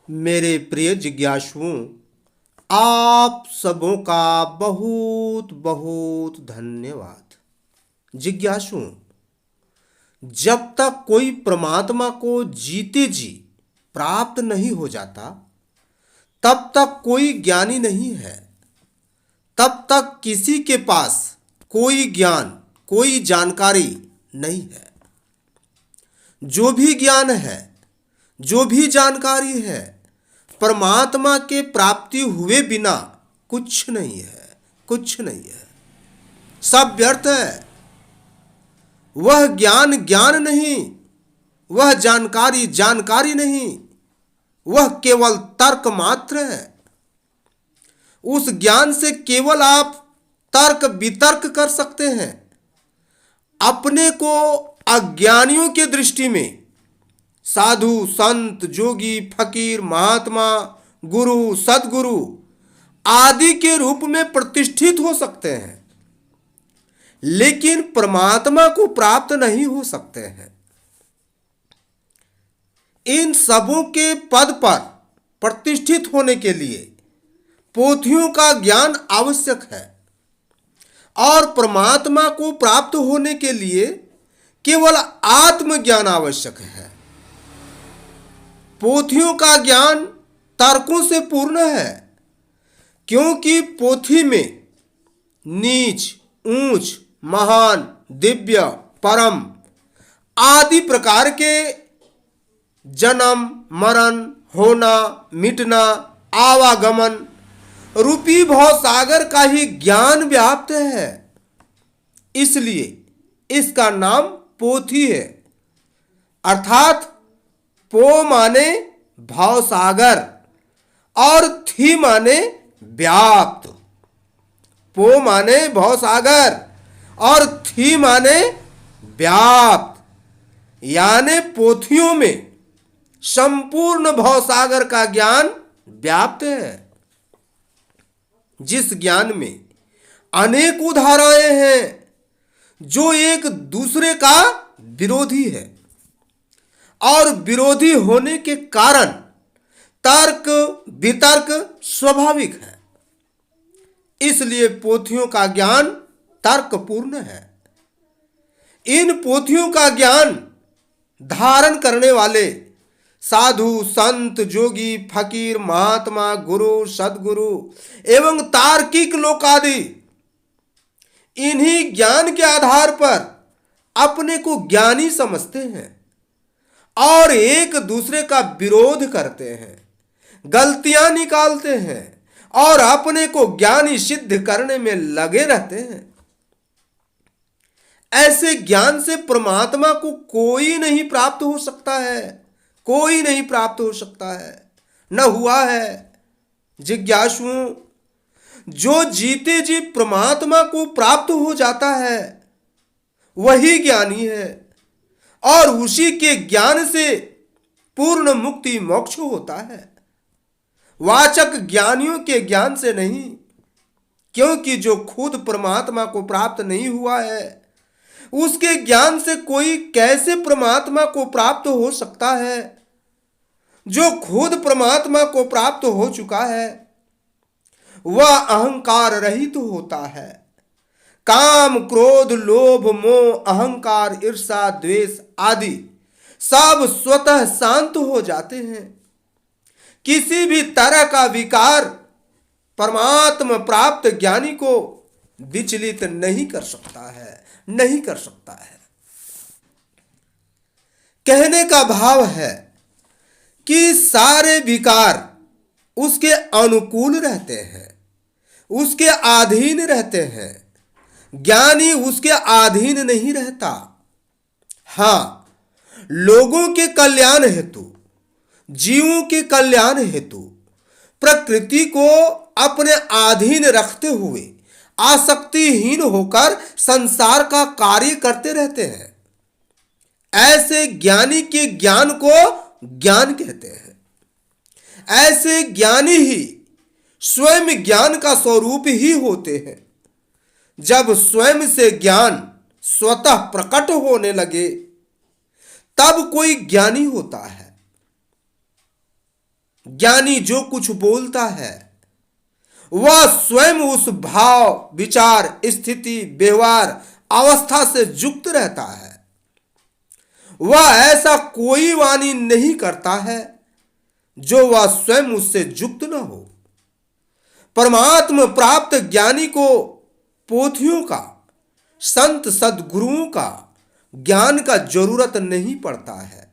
मेरे प्रिय जिज्ञासुओं, आप सबों का बहुत बहुत धन्यवाद। जिज्ञासुओं, जब तक कोई परमात्मा को जीते जी प्राप्त नहीं हो जाता, तब तक कोई ज्ञानी नहीं है। तब तक किसी के पास कोई ज्ञान, कोई जानकारी नहीं है। जो भी ज्ञान है, जो भी जानकारी है, परमात्मा के प्राप्ति हुए बिना कुछ नहीं है, कुछ नहीं है। सब व्यर्थ है। वह ज्ञान ज्ञान नहीं, वह जानकारी जानकारी नहीं, वह केवल तर्क मात्र है। उस ज्ञान से केवल आप तर्क वितर्क कर सकते हैं। अपने को अज्ञानियों के दृष्टि में साधु, संत, जोगी, फकीर, महात्मा, गुरु, सदगुरु आदि के रूप में प्रतिष्ठित हो सकते हैं, लेकिन परमात्मा को प्राप्त नहीं हो सकते हैं। इन सबों के पद पर प्रतिष्ठित होने के लिए पोथियों का ज्ञान आवश्यक है, और परमात्मा को प्राप्त होने के लिए केवल आत्मज्ञान आवश्यक है। पोथियों का ज्ञान तर्कों से पूर्ण है, क्योंकि पोथी में नीच, ऊंच, महान, दिव्य, परम आदि प्रकार के जन्म, मरण, होना, मिटना, आवागमन रूपी भवसागर का ही ज्ञान व्याप्त है। इसलिए इसका नाम पोथी है। अर्थात पो माने भावसागर और थी माने व्याप्त। पो माने भावसागर और थी माने व्याप्त, यानी पोथियों में संपूर्ण भावसागर का ज्ञान व्याप्त है। जिस ज्ञान में अनेक धाराएं हैं जो एक दूसरे का विरोधी है, और विरोधी होने के कारण तर्क वितर्क स्वाभाविक है। इसलिए पोथियों का ज्ञान तर्कपूर्ण है। इन पोथियों का ज्ञान धारण करने वाले साधु, संत, जोगी, फकीर, महात्मा, गुरु, सदगुरु एवं तार्किक लोक आदि इन्हीं ज्ञान के आधार पर अपने को ज्ञानी समझते हैं और एक दूसरे का विरोध करते हैं, गलतियां निकालते हैं और अपने को ज्ञानी सिद्ध करने में लगे रहते हैं। ऐसे ज्ञान से परमात्मा को कोई नहीं प्राप्त हो सकता है, कोई नहीं प्राप्त हो सकता है, न हुआ है। जिज्ञासुओं, जो जीते जी परमात्मा को प्राप्त हो जाता है वही ज्ञानी है, और उसी के ज्ञान से पूर्ण मुक्ति मोक्ष होता है, वाचक ज्ञानियों के ज्ञान से नहीं। क्योंकि जो खुद परमात्मा को प्राप्त नहीं हुआ है, उसके ज्ञान से कोई कैसे परमात्मा को प्राप्त हो सकता है? जो खुद परमात्मा को प्राप्त हो चुका है वह अहंकार रहित होता है। काम, क्रोध, लोभ, मोह, अहंकार, ईर्ष्या, द्वेष आदि सब स्वतः शांत हो जाते हैं। किसी भी तरह का विकार परमात्मा प्राप्त ज्ञानी को विचलित नहीं कर सकता है, नहीं कर सकता है। कहने का भाव है कि सारे विकार उसके अनुकूल रहते हैं, उसके अधीन रहते हैं। ज्ञानी उसके अधीन नहीं रहता। हाँ, लोगों के कल्याण हेतु, जीवों के कल्याण हेतु प्रकृति को अपने अधीन रखते हुए आसक्तिहीन होकर संसार का कार्य करते रहते हैं। ऐसे ज्ञानी के ज्ञान को ज्ञान कहते हैं। ऐसे ज्ञानी ही स्वयं ज्ञान का स्वरूप ही होते हैं। जब स्वयं से ज्ञान स्वतः प्रकट होने लगे तब कोई ज्ञानी होता है। ज्ञानी जो कुछ बोलता है वह स्वयं उस भाव, विचार, स्थिति, व्यवहार, अवस्था से युक्त रहता है। वह ऐसा कोई वाणी नहीं करता है जो वह स्वयं उससे युक्त न हो। परमात्मा प्राप्त ज्ञानी को पोथियों का, संत सद्गुरुओं का ज्ञान का जरूरत नहीं पड़ता है,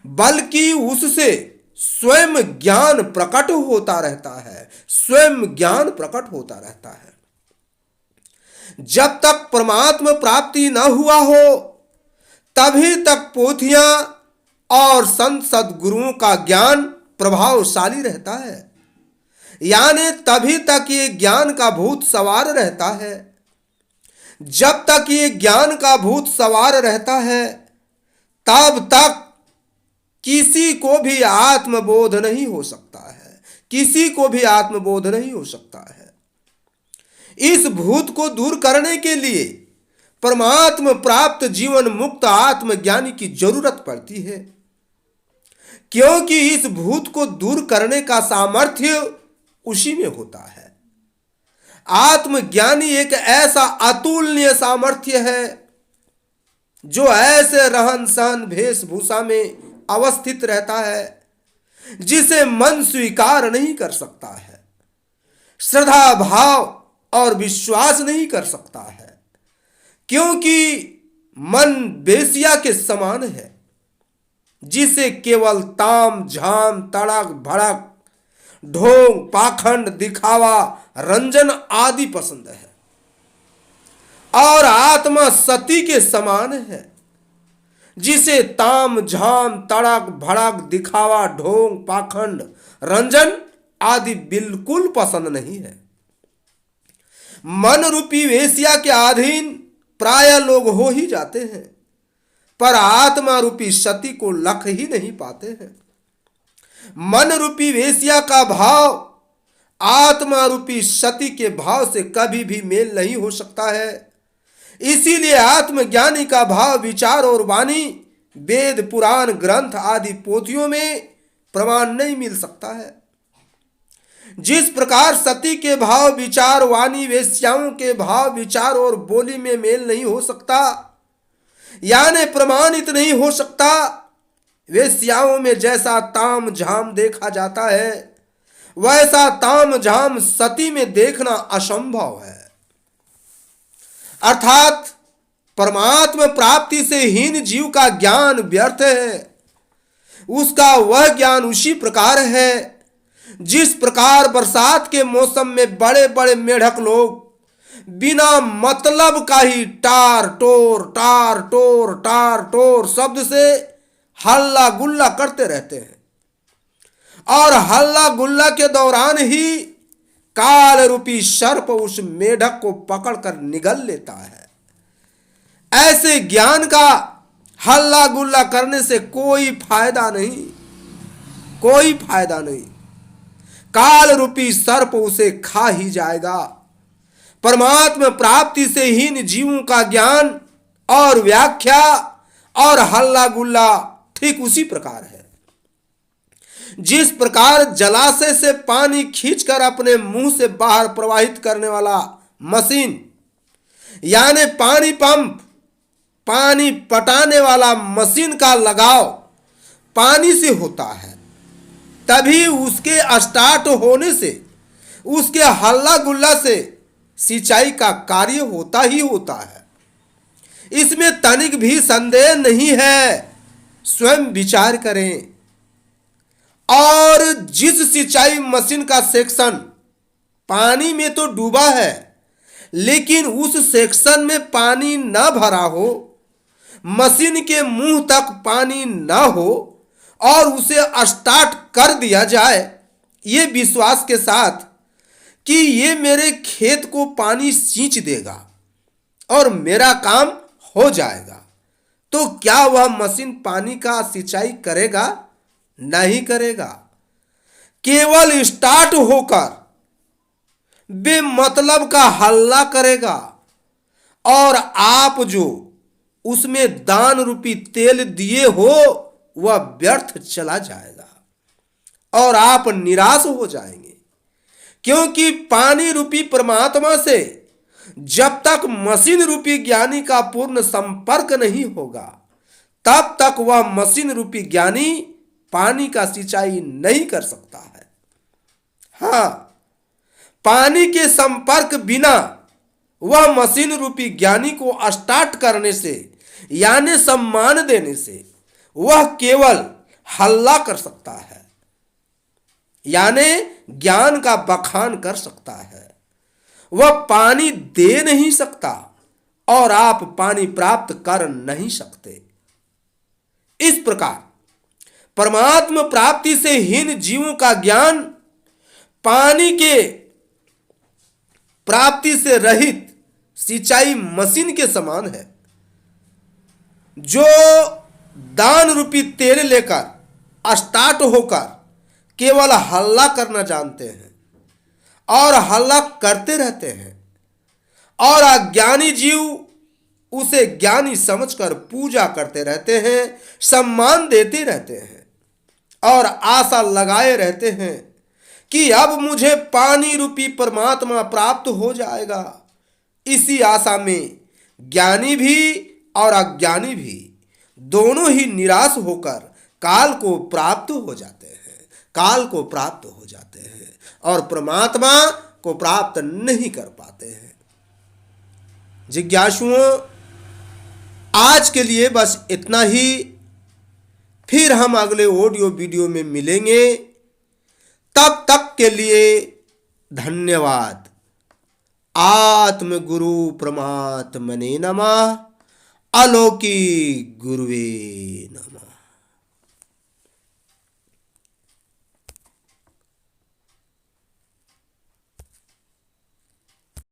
बल्कि उससे स्वयं ज्ञान प्रकट होता रहता है, स्वयं ज्ञान प्रकट होता रहता है। जब तक परमात्मा प्राप्ति न हुआ हो तभी तक पोथियां और संत सद्गुरुओं का ज्ञान प्रभावशाली रहता है, यानी तभी तक ये ज्ञान का भूत सवार रहता है। जब तक ये ज्ञान का भूत सवार रहता है तब तक किसी को भी आत्मबोध नहीं हो सकता है, किसी को भी आत्मबोध नहीं हो सकता है। इस भूत को दूर करने के लिए परमात्मा प्राप्त जीवन मुक्त आत्मज्ञानी की जरूरत पड़ती है, क्योंकि इस भूत को दूर करने का सामर्थ्य उसी में होता है। आत्मज्ञानी एक ऐसा अतुलनीय सामर्थ्य है जो ऐसे रहन सहन वेशभूषा में अवस्थित रहता है जिसे मन स्वीकार नहीं कर सकता है, श्रद्धा भाव और विश्वास नहीं कर सकता है, क्योंकि मन बेसिया के समान है जिसे केवल ताम झाम तड़क भड़क ढोंग पाखंड दिखावा रंजन आदि पसंद है, और आत्मा सती के समान है जिसे ताम झाम तड़क भड़क दिखावा ढोंग पाखंड रंजन आदि बिल्कुल पसंद नहीं है। मन रूपी वेश्या के अधीन प्राय लोग हो ही जाते हैं, पर आत्मा रूपी सती को लख ही नहीं पाते हैं। मन रूपी वेश्या का भाव आत्मा रूपी सती के भाव से कभी भी मेल नहीं हो सकता है। इसीलिए आत्मज्ञानी का भाव, विचार और वाणी वेद पुराण ग्रंथ आदि पोथियों में प्रमाण नहीं मिल सकता है। जिस प्रकार सती के भाव, विचार, वाणी वेश्याओं के भाव, विचार और बोली में मेल नहीं हो सकता, यानी प्रमाणित नहीं हो सकता, वेश्याओं में जैसा ताम झाम देखा जाता है वैसा ताम झाम सती में देखना असंभव है। अर्थात परमात्मा प्राप्ति से हीन जीव का ज्ञान व्यर्थ है। उसका वह ज्ञान उसी प्रकार है जिस प्रकार बरसात के मौसम में बड़े बड़े मेढक लोग बिना मतलब का ही टार टोर शब्द से हल्ला गुल्ला करते रहते हैं, और हल्ला गुल्ला के दौरान ही काल रूपी सर्प उस मेढक को पकड़कर निगल लेता है। ऐसे ज्ञान का हल्ला गुल्ला करने से कोई फायदा नहीं, कोई फायदा नहीं। काल रूपी सर्प उसे खा ही जाएगा। परमात्मा प्राप्ति से हीन जीवों का ज्ञान और व्याख्या और हल्ला गुल्ला ठीक उसी प्रकार है। जिस प्रकार जलाशय से पानी खींचकर अपने मुंह से बाहर प्रवाहित करने वाला मशीन, यानी पानी पंप, पानी पटाने वाला मशीन का लगाव पानी से होता है, तभी उसके स्टार्ट होने से, उसके हल्ला गुल्ला से सिंचाई का कार्य होता ही होता है। इसमें तनिक भी संदेह नहीं है। स्वयं विचार करें। और जिस सिंचाई मशीन का सेक्शन पानी में तो डूबा है, लेकिन उस सेक्शन में पानी न भरा हो, मशीन के मुंह तक पानी न हो और उसे स्टार्ट कर दिया जाए ये विश्वास के साथ कि ये मेरे खेत को पानी सींच देगा और मेरा काम हो जाएगा, तो क्या वह मशीन पानी का सिंचाई करेगा? नहीं करेगा। केवल स्टार्ट होकर बेमतलब का हल्ला करेगा और आप जो उसमें दान रूपी तेल दिए हो वह व्यर्थ चला जाएगा। और आप निराश हो जाएंगे। क्योंकि पानी रूपी परमात्मा से जब तक मशीन रूपी ज्ञानी का पूर्ण संपर्क नहीं होगा, तब तक वह मशीन रूपी ज्ञानी पानी का सिंचाई नहीं कर सकता है। हाँ, पानी के संपर्क बिना वह मशीन रूपी ज्ञानी को स्टार्ट करने से यानी सम्मान देने से वह केवल हल्ला कर सकता है, यानी ज्ञान का बखान कर सकता है। वह पानी दे नहीं सकता और आप पानी प्राप्त कर नहीं सकते। इस प्रकार परमात्मा प्राप्ति से हीन जीवों का ज्ञान पानी के प्राप्ति से रहित सिंचाई मशीन के समान है, जो दान रूपी तेल लेकर स्टार्ट होकर केवल हल्ला करना जानते हैं और हल्ला करते रहते हैं, और अज्ञानी जीव उसे ज्ञानी समझकर पूजा करते रहते हैं, सम्मान देते रहते हैं और आशा लगाए रहते हैं कि अब मुझे पानी रूपी परमात्मा प्राप्त हो जाएगा। इसी आशा में ज्ञानी भी और अज्ञानी भी दोनों ही निराश होकर काल को प्राप्त हो जाते हैं, काल को प्राप्त हो जाते हैं और परमात्मा को प्राप्त नहीं कर पाते हैं। जिज्ञासुओं, आज के लिए बस इतना ही। फिर हम अगले ऑडियो वीडियो में मिलेंगे। तब तक के लिए धन्यवाद। आत्मगुरु परमात्मने नमः। अलौकिक गुरुवे नमः।